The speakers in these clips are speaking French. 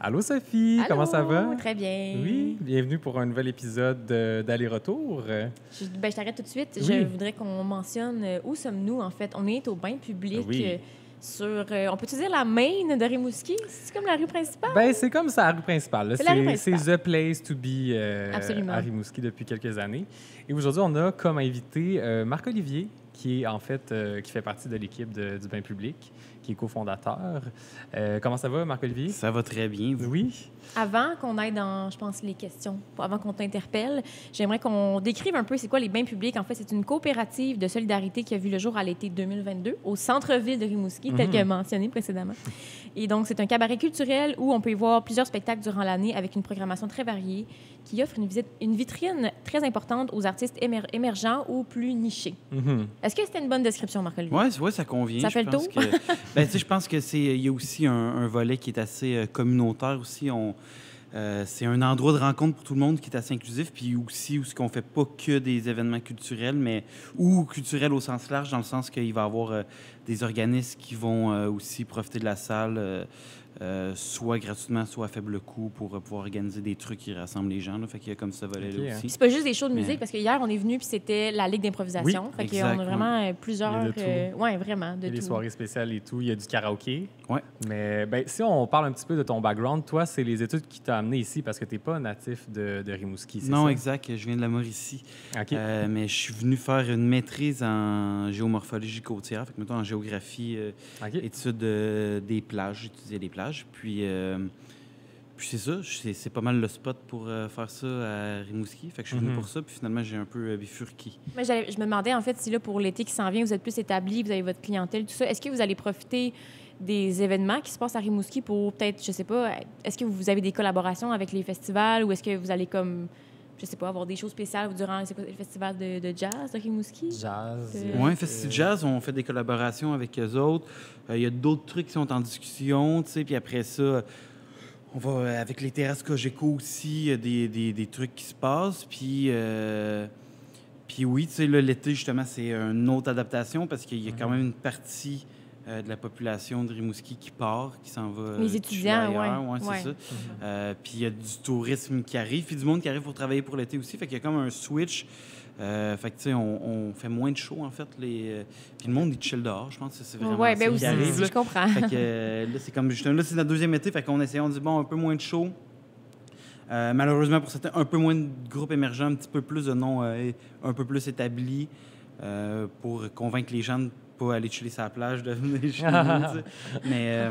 Allô Sophie, Allô, comment ça va? très bien. Oui, bienvenue pour un nouvel épisode d'Aller-Retour. Je t'arrête tout de suite. Oui. Je voudrais qu'on mentionne où sommes-nous, en fait. On est au bain public Oui. sur... on peut-tu dire la main de Rimouski? C'est comme la rue principale? Ben, c'est comme ça, la rue principale. Là. C'est la rue principale. C'est the place to be Absolument. à Rimouski depuis quelques années. Et aujourd'hui, on a comme invité Marc-Olivier, qui est en fait qui fait partie de l'équipe du bain public, qui est cofondateur. Comment ça va, Marc-Olivier? Ça va très bien. Oui. Avant qu'on aille dans, je pense, les questions, avant qu'on t'interpelle, j'aimerais qu'on décrive un peu c'est quoi les bains publics. En fait, c'est une coopérative de solidarité qui a vu le jour à l'été 2022 au centre-ville de Rimouski, tel que mentionné précédemment. Et donc, c'est un cabaret culturel où on peut y voir plusieurs spectacles durant l'année avec une programmation très variée qui offre une vitrine très importante aux artistes émergents ou plus nichés. Est-ce que c'était une bonne description, Marc-Olivier? Oui, ça convient. Ça fait le tour? Je pense que il y a aussi un volet qui est assez communautaire aussi. C'est un endroit de rencontre pour tout le monde qui est assez inclusif, puis aussi où on fait pas que des événements culturels, mais ou culturels au sens large, dans le sens qu'il va y avoir des organismes qui vont aussi profiter de la salle, soit gratuitement, soit à faible coût, pour pouvoir organiser des trucs qui rassemblent les gens. Là. Fait qu'il y a comme ce volet-là aussi. Puis c'est pas juste des shows de musique, parce que hier, on est venu, puis c'était la Ligue d'improvisation. Oui, fait qu'on exact, a vraiment plusieurs... Il y a de tout. Oui, vraiment, de Il y a des tout. soirées spéciales et tout. Il y a du karaoké. Ouais. Mais ben, si on parle un petit peu de ton background, toi, c'est les études qui t'ont amené ici parce que tu n'es pas natif de Rimouski, c'est Non, ça? exact. Je viens de la Mauricie. OK. Mais je suis venu faire une maîtrise en géomorphologie côtière, fait que, mettons, en géographie, OK. études des plages. J'étudiais les plages. Puis c'est ça. C'est pas mal le spot pour faire ça à Rimouski. Fait que je suis venu pour ça. Puis finalement, j'ai un peu bifurqué. Mais je me demandais, en fait, si là, pour l'été qui s'en vient, vous êtes plus établi, vous avez votre clientèle, tout ça, est-ce que vous allez profiter des événements qui se passent à Rimouski pour peut-être, je sais pas, est-ce que vous avez des collaborations avec les festivals ou est-ce que vous allez comme, je sais pas, avoir des choses spéciales durant le festival de jazz de Rimouski? Jazz. Oui, Festival Jazz, on fait des collaborations avec eux autres. Il y a d'autres trucs qui sont en discussion, tu sais, puis après ça, on va avec les terrasses Cogeco aussi, il y a des trucs qui se passent, puis oui, tu sais, là, l'été, justement, c'est une autre adaptation parce qu'il y a quand même une partie de la population de Rimouski qui part, qui s'en va. Les étudiants, oui. ouais. C'est ça. Puis il y a du tourisme qui arrive, puis du monde qui arrive pour travailler pour l'été aussi. Fait qu'il y a comme un switch. Fait que, tu sais, on fait moins de shows, en fait. Puis le monde, il chill dehors, je pense que c'est vraiment Oui, ça bien qui aussi, arrive, là. je comprends. Fait que là, c'est comme, justement, là, c'est notre deuxième été. Fait qu'on essaie, on dit, bon, un peu moins de shows. Malheureusement, pour certains, un peu moins de groupes émergents, un petit peu plus de noms un peu plus établis pour convaincre les gens de pas aller chiller sur la plage, de venir chez nous, tu sais. Mais...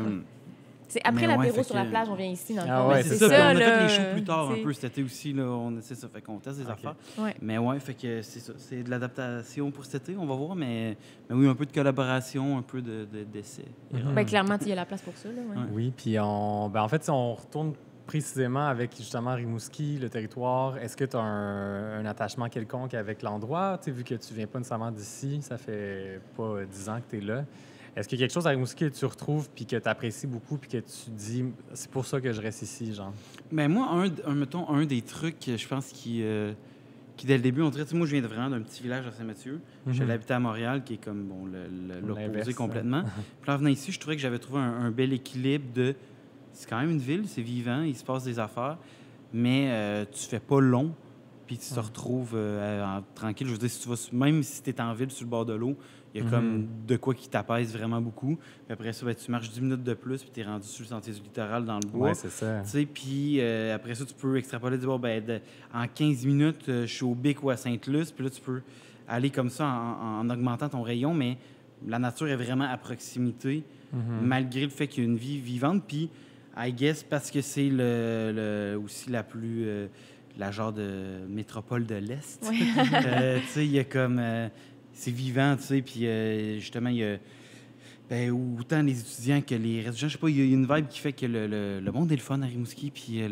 c'est après mais ouais, l'apéro fait sur que- la plage, on vient ici, dans le Ah fond. ouais, Mais c'est ça. Puis on a là, fait les shows plus tard un t'sais. peu cet été aussi. Là, c'est ça. Fait qu'on teste des affaires. Ouais. Mais ouais, fait que c'est ça. C'est de l'adaptation pour cet été, on va voir. Mais oui, un peu de collaboration, un peu d'essai. Ben, clairement, il y a la place pour ça. Là, ouais. Ouais. Oui, puis en fait, si on retourne précisément avec justement Rimouski, le territoire, est-ce que tu as un attachement quelconque avec l'endroit? Tu sais, vu que tu viens pas nécessairement d'ici, ça fait pas 10 ans que tu es là. Est-ce qu'il y a quelque chose à Rimouski que tu retrouves puis que tu apprécies beaucoup puis que tu dis c'est pour ça que je reste ici, genre? Mais moi, mettons, un des trucs, je pense, qui dès le début, on dirait, tu sais, moi, je viens vraiment d'un petit village à Saint-Mathieu. Je suis habité à Montréal, qui est comme, bon, l'opposé L'inverse, complètement. Puis là, en venant ici, je trouvais que j'avais trouvé un bel équilibre de... C'est quand même une ville, c'est vivant, il se passe des affaires, mais tu fais pas long, puis tu te retrouves tranquille. Je veux dire, si tu vas, même si tu es en ville, sur le bord de l'eau, il y a comme de quoi qui t'apaise vraiment beaucoup. Puis après ça, ben, tu marches 10 minutes de plus, puis tu es rendu sur le sentier du littoral dans le bois. Oui, c'est ça. Tu sais, puis après ça, tu peux extrapoler, dire, bon, ben, en 15 minutes, je suis au Bic ou à Sainte-Luce, puis là, tu peux aller comme ça en augmentant ton rayon, mais la nature est vraiment à proximité, malgré le fait qu'il y a une vie vivante. Puis, I guess, parce que c'est aussi la plus... la genre de métropole de l'Est. Ouais. Tu sais, il y a comme... c'est vivant, tu sais, puis justement, il y a... Ben, autant les étudiants que les restes. Je sais pas, il y a une vibe qui fait que le monde est le fun à Rimouski, puis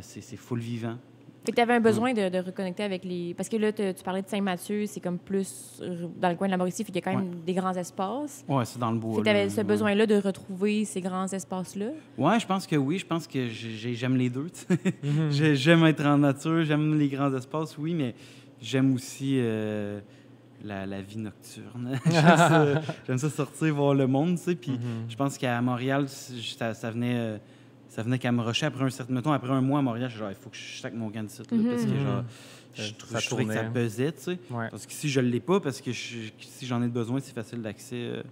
c'est full vivant. Fait que tu avais un besoin de reconnecter avec les... Parce que là, tu parlais de Saint-Mathieu, c'est comme plus dans le coin de la Mauricie, fait qu'il y a quand même des grands espaces. Ouais, c'est dans le bois. Fait que tu avais là, ce ouais. besoin-là de retrouver ces grands espaces-là. Ouais, je pense que oui. Je pense que j'aime les deux. Tu sais. J'aime être en nature, j'aime les grands espaces, oui, mais j'aime aussi la vie nocturne. J'aime ça sortir, voir le monde, tu sais. Puis je pense qu'à Montréal, ça venait... ça venait qu'à me rusher après après un mois à Montréal, je suis genre, il faut que je sac mon camp d'ici, là, parce que genre, je trouvais que ça pesait, tu sais. Ouais. Parce que si je l'ai pas, parce que si j'en ai besoin, c'est facile d'accès.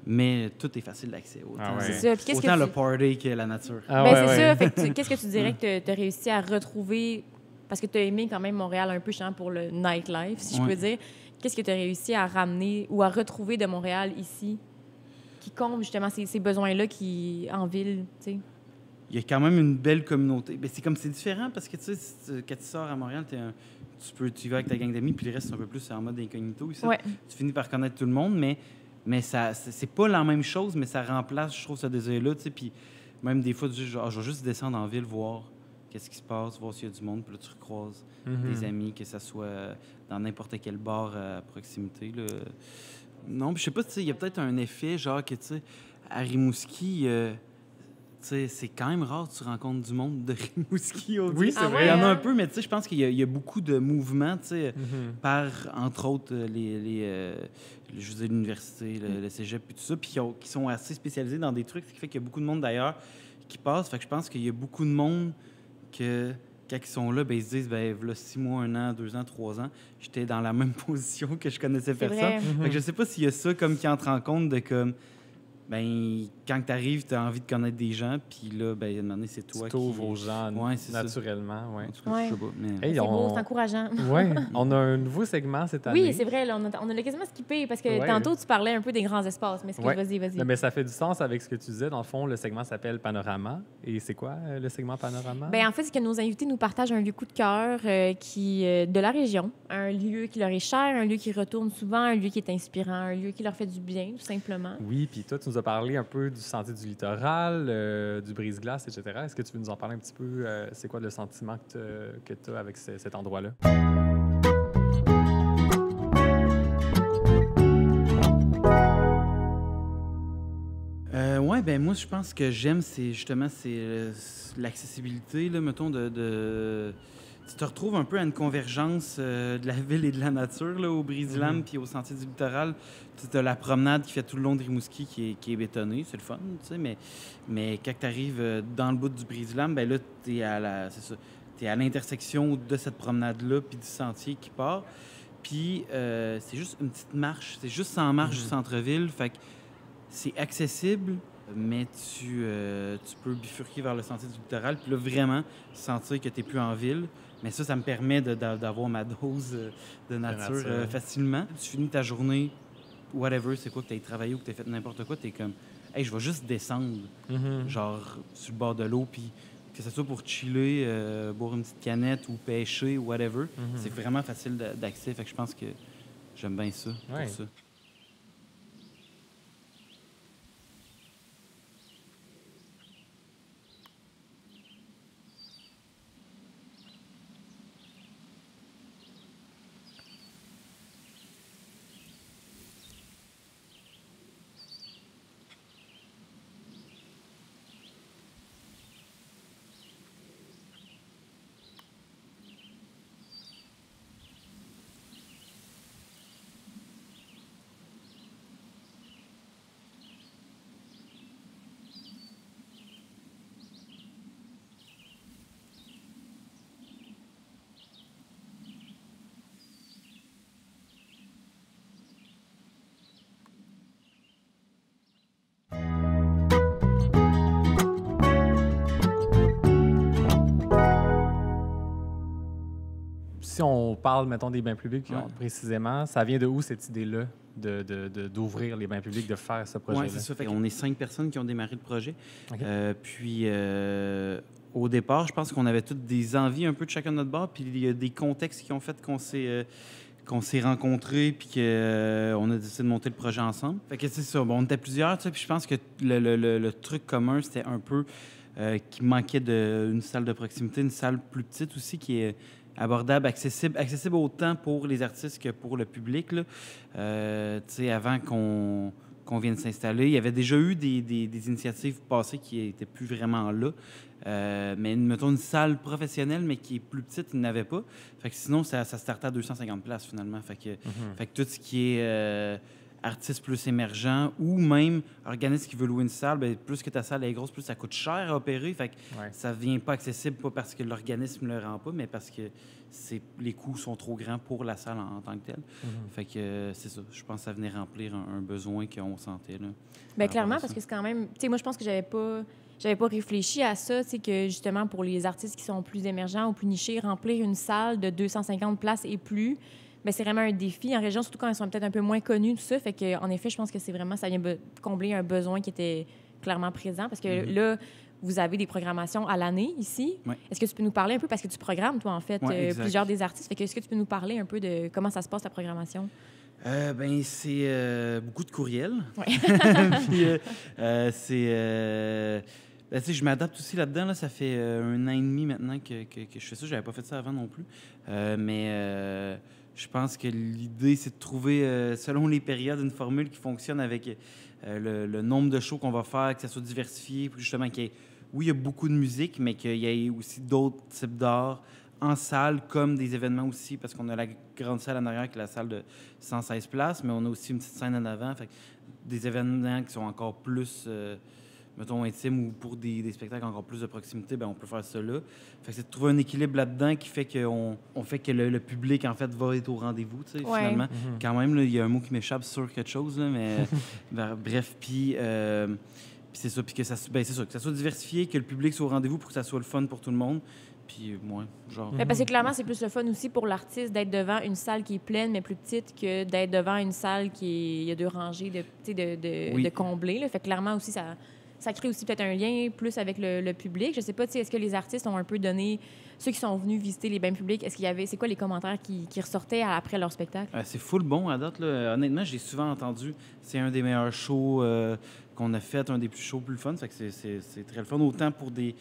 Mais tout est facile d'accès. Autant, C'est ça. Puis autant le party que la nature. C'est ça. Fait que qu'est-ce que tu dirais que tu as réussi à retrouver? Parce que tu as aimé quand même Montréal un peu, justement, pour le nightlife, si je peux dire. Qu'est-ce que tu as réussi à ramener ou à retrouver de Montréal ici qui comble justement ces besoins-là en ville, tu sais? Il y a quand même une belle communauté. Ben, c'est différent parce que, tu sais, quand tu sors à Montréal, tu y vas avec ta gang d'amis, puis le reste, c'est un peu plus en mode incognito. Ici. Ouais. Tu finis par connaître tout le monde, mais ça, c'est pas la même chose, mais ça remplace, je trouve, ce désir-là, tu sais. Puis même des fois, je vais juste descendre en ville, voir qu'est-ce qui se passe, voir s'il y a du monde, puis là, tu recroises des amis, que ça soit dans n'importe quel bar à proximité, là. Non, puis je sais pas, tu sais, il y a peut-être un effet, genre que, tu sais, à Rimouski... tu sais, c'est quand même rare que tu rencontres du monde de Rimouski. Oui, c'est vrai. Il y en a un peu, mais tu sais, je pense qu'il y a beaucoup de mouvements, tu sais, par, entre autres, je veux dire, l'université, le cégep, puis tout ça, puis qui sont assez spécialisés dans des trucs, ce qui fait qu'il y a beaucoup de monde, d'ailleurs, qui passe. Fait que je pense qu'il y a beaucoup de monde que, quand ils sont là, ben, ils se disent, ben, voilà 6 mois, 1 an, 2 ans, 3 ans, j'étais dans la même position que je connaissais personne. Fait que je sais pas s'il y a ça comme qui entre en compte de comme... Ben, quand tu arrives, tu as envie de connaître des gens, puis là, ben, à un moment donné, c'est toi qui... Tu t'ouvres aux gens naturellement. En tout cas, je sais pas. Mais... Hey, c'est beau, c'est encourageant. Oui, on a un nouveau segment cette année. Oui, c'est vrai. Là, on a quasiment skippé parce que tantôt, tu parlais un peu des grands espaces. Mais vas-y. Mais ça fait du sens avec ce que tu disais. Dans le fond, le segment s'appelle Panorama. Et c'est quoi le segment Panorama? Bien, en fait, c'est que nos invités nous partagent un lieu coup de cœur de la région. Un lieu qui leur est cher, un lieu qui retourne souvent, un lieu qui est inspirant, un lieu qui leur fait du bien, tout simplement. Oui, puis toi, tu nous as parlé un peu du Sentier du littoral, du brise-glace, etc. Est-ce que tu veux nous en parler un petit peu? C'est quoi le sentiment que tu as avec cet endroit-là? Oui, ben moi, je pense que j'aime, c'est l'accessibilité, là, mettons, Tu te retrouves un peu à une convergence de la ville et de la nature, là, au Brise-Lames puis au Sentier du littoral. Tu as la promenade qui fait tout le long de Rimouski qui est bétonnée, c'est le fun, tu sais, mais quand tu arrives dans le bout du Brise-Lames, ben là, tu es à l'intersection de cette promenade-là puis du sentier qui part. Puis c'est juste une petite marche, c'est juste 100 marches du centre-ville, fait que c'est accessible, mais tu peux bifurquer vers le sentier du littoral, puis là, vraiment sentir que tu n'es plus en ville. Mais ça me permet d'avoir ma dose de nature facilement. Tu finis ta journée, whatever, c'est quoi, que tu aies travaillé ou que tu aies fait n'importe quoi, tu es comme, hey, je vais juste descendre, genre, sur le bord de l'eau, puis que ce soit pour chiller, boire une petite canette ou pêcher, whatever. C'est vraiment facile d'accès, fait que je pense que j'aime bien ça, pour ça. Si on parle, mettons, des bains publics précisément, ça vient de où cette idée-là d'ouvrir les bains publics, de faire ce projet-là? Oui, c'est ça. On est 5 personnes qui ont démarré le projet. Okay. Puis, au départ, je pense qu'on avait toutes des envies un peu de chacun de notre bord, puis il y a des contextes qui ont fait qu'on s'est rencontrés puis qu'on a décidé de monter le projet ensemble. Fait que c'est ça. Bon, on était plusieurs, tu sais, puis je pense que le truc commun, c'était un peu qu'il manquait d'une salle de proximité, une salle plus petite aussi qui est abordable, accessible autant pour les artistes que pour le public. Là. Tu sais, avant qu'on vienne s'installer, il y avait déjà eu des initiatives passées qui n'étaient plus vraiment là. Mais mettons une salle professionnelle, mais qui est plus petite, il n'avait pas. Fait que sinon, ça startait à 250 places finalement. Fait que tout ce qui est artiste plus émergent ou même organisme qui veut louer une salle, bien, plus que ta salle est grosse, plus ça coûte cher à opérer. Fait que ça ne devient pas accessible, pas parce que l'organisme ne le rend pas, mais parce que les coûts sont trop grands pour la salle en tant que telle. Fait que c'est ça. Je pense que ça venait remplir un besoin qu'on sentait. Là, bien, clairement, parce que c'est quand même... Tu sais, moi, je pense que j'avais pas réfléchi à ça, tu sais, que justement, pour les artistes qui sont plus émergents ou plus nichés, remplir une salle de 250 places et plus, bien, c'est vraiment un défi en région, surtout quand ils sont peut-être un peu moins connus, tout ça. Fait qu'en effet, je pense que c'est vraiment... Ça vient combler un besoin qui était clairement présent, parce que là, vous avez des programmations à l'année ici. Oui. Est-ce que tu peux nous parler un peu, parce que tu programmes, toi, en fait, plusieurs des artistes. Fait que est-ce que tu peux nous parler un peu de comment ça se passe, la programmation? Ben, c'est beaucoup de courriels. Ouais. Puis, c'est... Ben, je m'adapte aussi là-dedans. Là. Ça fait 1 an et demi maintenant que je fais ça. Je n'avais pas fait ça avant non plus. Mais je pense que l'idée, c'est de trouver, selon les périodes, une formule qui fonctionne avec le nombre de shows qu'on va faire, que ça soit diversifié. Puis justement, oui, il y a beaucoup de musique, mais qu'il y ait aussi d'autres types d'art en salle, comme des événements aussi, parce qu'on a la grande salle en arrière qui est la salle de 116 places, mais on a aussi une petite scène en avant. Fait que des événements qui sont encore plus... mettons, intime ou pour des spectacles encore plus de proximité, bien, on peut faire ça là. Fait que c'est de trouver un équilibre là-dedans qui fait qu'on fait que le public, en fait, va être au rendez-vous, tu sais, finalement. Quand même, il y a un mot qui m'échappe sur quelque chose, là, mais bref, puis c'est ça, puis que c'est ça, que ça soit diversifié, que le public soit au rendez-vous pour que ça soit le fun pour tout le monde. Puis, moi, genre... Mais parce que clairement, c'est plus le fun aussi pour l'artiste d'être devant une salle qui est pleine, mais plus petite, que d'être devant une salle il y a 2 rangées de combler, là. Fait que clairement aussi, ça crée aussi peut-être un lien plus avec le public. Je sais pas, est-ce que les artistes ont un peu donné... Ceux qui sont venus visiter les bains publics, est-ce qu'il y avait... C'est quoi les commentaires qui ressortaient après leur spectacle? C'est full bon à date, là. Honnêtement, j'ai souvent entendu. C'est un des meilleurs shows qu'on a fait, un des plus shows, plus le fun. Fait que c'est très le fun, autant pour des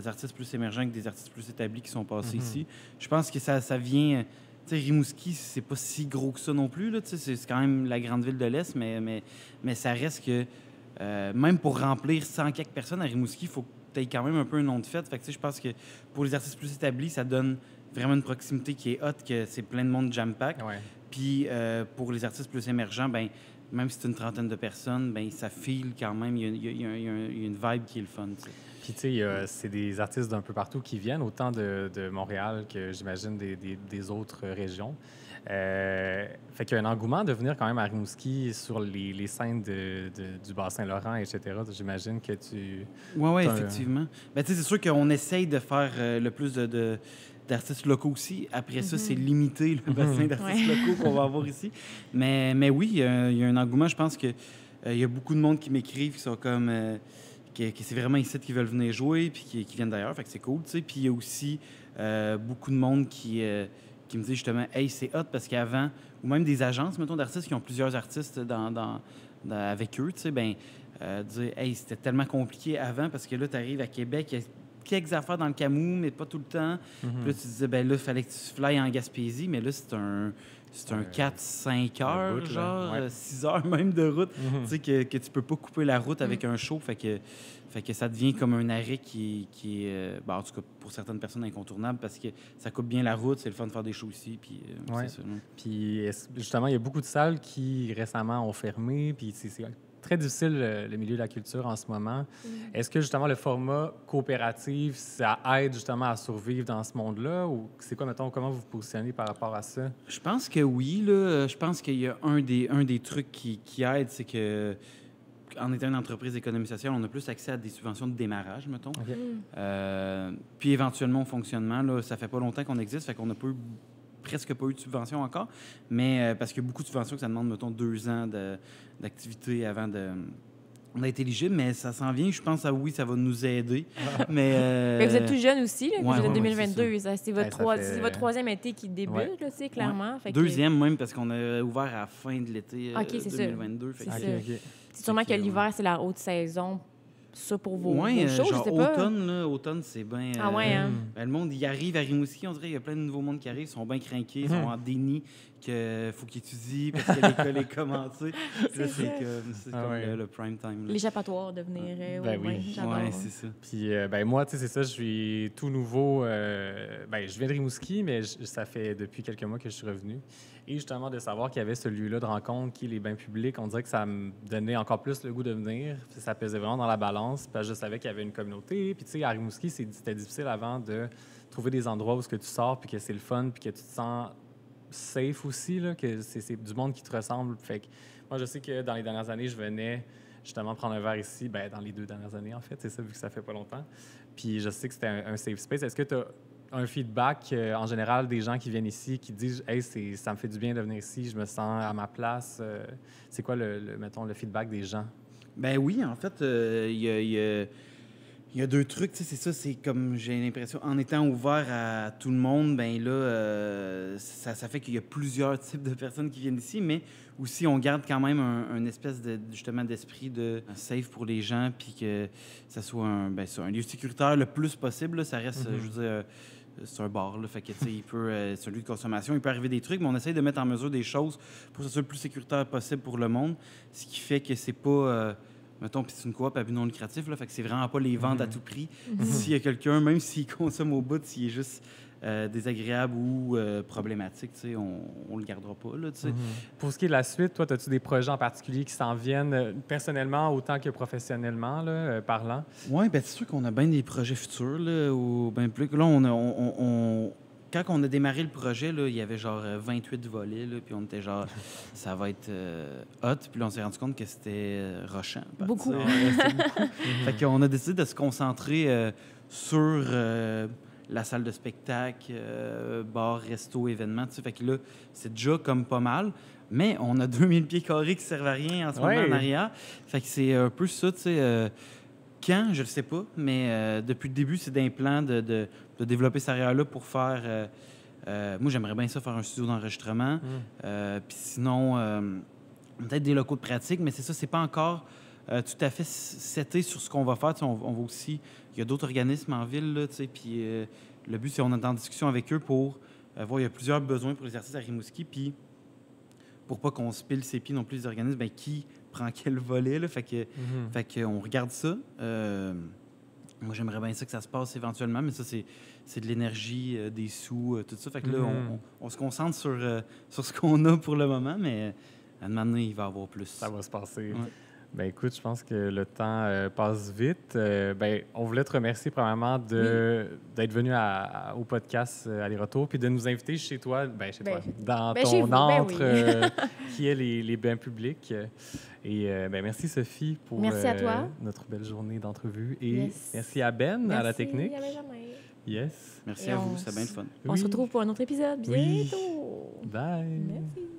artistes plus émergents que des artistes plus établis qui sont passés ici. Je pense que ça vient... Tu sais, Rimouski, c'est pas si gros que ça non plus, là. C'est quand même la grande ville de l'Est, mais ça reste que... même pour remplir 100 quelques personnes à Rimouski, il faut que tu aies quand même un peu un nom de fête. Fait que, je pense que pour les artistes plus établis, ça donne vraiment une proximité qui est hot, que c'est plein de monde jam-pack. Ouais. Puis pour les artistes plus émergents, ben, même si c'est une trentaine de personnes, ben, ça file quand même. Il y a une vibe qui est le fun. T'sais. Puis, tu sais, c'est des artistes d'un peu partout qui viennent, autant de Montréal que, j'imagine, des autres régions. Fait qu'il y a un engouement de venir quand même à Rimouski sur les scènes du Bas-Saint-Laurent, etc. J'imagine que tu... Oui, effectivement. Ben, tu sais, c'est sûr qu'on essaye de faire le plus d'artistes locaux aussi. Après ça, c'est limité le bassin d'artistes locaux qu'on va avoir ici. Mais oui, il y a un engouement. Je pense qu'il y a beaucoup de monde qui m'écrivent, qui sont comme... que c'est vraiment ici qui veulent venir jouer, puis qui viennent d'ailleurs. Fait que c'est cool, tu sais. Puis il y a aussi beaucoup de monde qui me dit justement, hey, c'est hot parce qu'avant, ou même des agences, mettons, d'artistes qui ont plusieurs artistes avec eux, tu sais, ben dire, hey, c'était tellement compliqué avant parce que là, tu arrives à Québec, il y a quelques affaires dans le Camou, mais pas tout le temps. Puis là, tu disais, ben là, il fallait que tu flyes en Gaspésie, mais là, c'est un 4-5 heures, route, genre, ouais. 6 heures même de route, tu sais, que tu peux pas couper la route avec un show, fait que ça devient comme un arrêt qui est, en tout cas, pour certaines personnes, incontournable, parce que ça coupe bien la route, c'est le fun de faire des shows ici, puis c'est ça. Puis, justement, il y a beaucoup de salles qui, récemment, ont fermé, puis c'est très difficile, le milieu de la culture en ce moment. Est-ce que, justement, le format coopératif, ça aide, justement, à survivre dans ce monde-là? Ou c'est quoi, mettons, comment vous vous positionnez par rapport à ça? Je pense que oui, là. Je pense qu'il y a un des trucs qui aide, c'est que en étant une entreprise d'économie sociale, on a plus accès à des subventions de démarrage, mettons. Okay. Puis éventuellement au fonctionnement, là, ça fait pas longtemps qu'on existe, fait qu'on n'a presque pas eu de subvention encore, mais parce qu'il y a beaucoup de subventions que ça demande, mettons, 2 ans d'activité avant d'être éligible, mais ça s'en vient. Je pense oui, ça va nous aider. Mais vous êtes tout jeune aussi, là, vous êtes 2022. C'est votre, fait... votre 3e été qui débute, là, tu sais, clairement. Fait 2e même, parce qu'on a ouvert à la fin de l'été 2022. C'est sûrement que l'hiver, c'est la haute saison ça pour vos shows, genre je sais pas. automne, c'est bien... Ah ouais, hein? Le monde, il arrive à Rimouski, on dirait qu'il y a plein de nouveaux mondes qui arrivent, ils sont bien craqués, ils sont en déni qu'il faut qu'ils étudient parce que l'école est commencée. Là, c'est comme le prime time. L'échappatoire de venir. Ben oui. J'adore. Ouais, c'est ça. Puis, moi, tu sais, c'est ça, je suis tout nouveau. Je viens de Rimouski, mais ça fait depuis quelques mois que je suis revenu. Et justement, de savoir qu'il y avait ce lieu-là de rencontre qui est les bains publics, on dirait que ça me donnait encore plus le goût de venir. Puis ça pesait vraiment dans la balance. Puis je savais qu'il y avait une communauté. Puis, tu sais, à Rimouski, c'était difficile avant de trouver des endroits où que tu sors, puis que c'est le fun, puis que tu te sens safe aussi, là, que c'est du monde qui te ressemble. Fait que moi, je sais que dans les dernières années, je venais justement prendre un verre ici, dans les 2 dernières années, en fait, c'est ça, vu que ça fait pas longtemps. Puis je sais que c'était un safe space. Est-ce que tu as un feedback, en général, des gens qui viennent ici, qui disent « Hey, ça me fait du bien de venir ici, je me sens à ma place. » C'est quoi, mettons, le feedback des gens? Ben oui, en fait, il y a 2 trucs, tu sais, c'est ça, c'est comme j'ai l'impression, en étant ouvert à tout le monde, ben là, ça fait qu'il y a plusieurs types de personnes qui viennent ici, mais aussi on garde quand même un espèce justement d'esprit de safe pour les gens, puis que ça soit un lieu sécuritaire le plus possible, là, ça reste, je veux dire, c'est un bar, là, fait que, tu sais, c'est un lieu de consommation, il peut arriver des trucs, mais on essaye de mettre en mesure des choses pour que ce soit le plus sécuritaire possible pour le monde, ce qui fait que c'est pas... mettons, puis c'est une coop à but non lucratif, là, fait que c'est vraiment pas les ventes à tout prix. S'il y a quelqu'un, même s'il consomme au bout, s'il est juste désagréable ou problématique, tu sais, on le gardera pas, là, tu sais. Pour ce qui est de la suite, toi, as-tu des projets en particulier qui s'en viennent personnellement autant que professionnellement, là, parlant? Oui, bien, c'est sûr qu'on a bien des projets futurs, là, ou bien plus. Là, quand on a démarré le projet, là, il y avait genre 28 volets, là, puis on était genre, ça va être hot. Puis là, on s'est rendu compte que c'était rushant. Beaucoup. C'était beaucoup. Fait qu'on a décidé de se concentrer sur la salle de spectacle, bar, resto, événement. Fait que là, c'est déjà comme pas mal. Mais on a 2000 pieds carrés qui servent à rien en ce moment en arrière. Fait que c'est un peu ça, tu sais... Quand, je ne le sais pas, mais depuis le début, c'est d'un plan de développer cette arrière-là pour faire... moi, j'aimerais bien ça, faire un studio d'enregistrement. Puis sinon, peut-être des locaux de pratique, mais c'est ça, c'est pas encore tout à fait seté sur ce qu'on va faire. On va aussi... Il y a d'autres organismes en ville, là, puis le but, c'est qu'on est en discussion avec eux pour voir, il y a plusieurs besoins pour les artistes à Rimouski, puis pour pas qu'on se pile ses pieds non plus les organismes, bien, qui prend quel volet, là, fait que on regarde ça. Moi, j'aimerais bien ça que ça se passe éventuellement, mais ça, c'est de l'énergie, des sous, tout ça. Fait que là, on se concentre sur ce qu'on a pour le moment, mais à un moment donné, il va y avoir plus. Ça va se passer. Ouais. Ben écoute, je pense que le temps passe vite. On voulait te remercier premièrement d'être venu au podcast Aller-Retour, puis de nous inviter chez toi, dans ton antre qui est les bains publics. Et merci Sophie pour merci à toi. Notre belle journée d'entrevue. Et merci à Ben, à la technique. Merci à Benjamin. Yes. Merci à vous, c'est bien le fun. On se retrouve pour un autre épisode bientôt. Bye. Merci.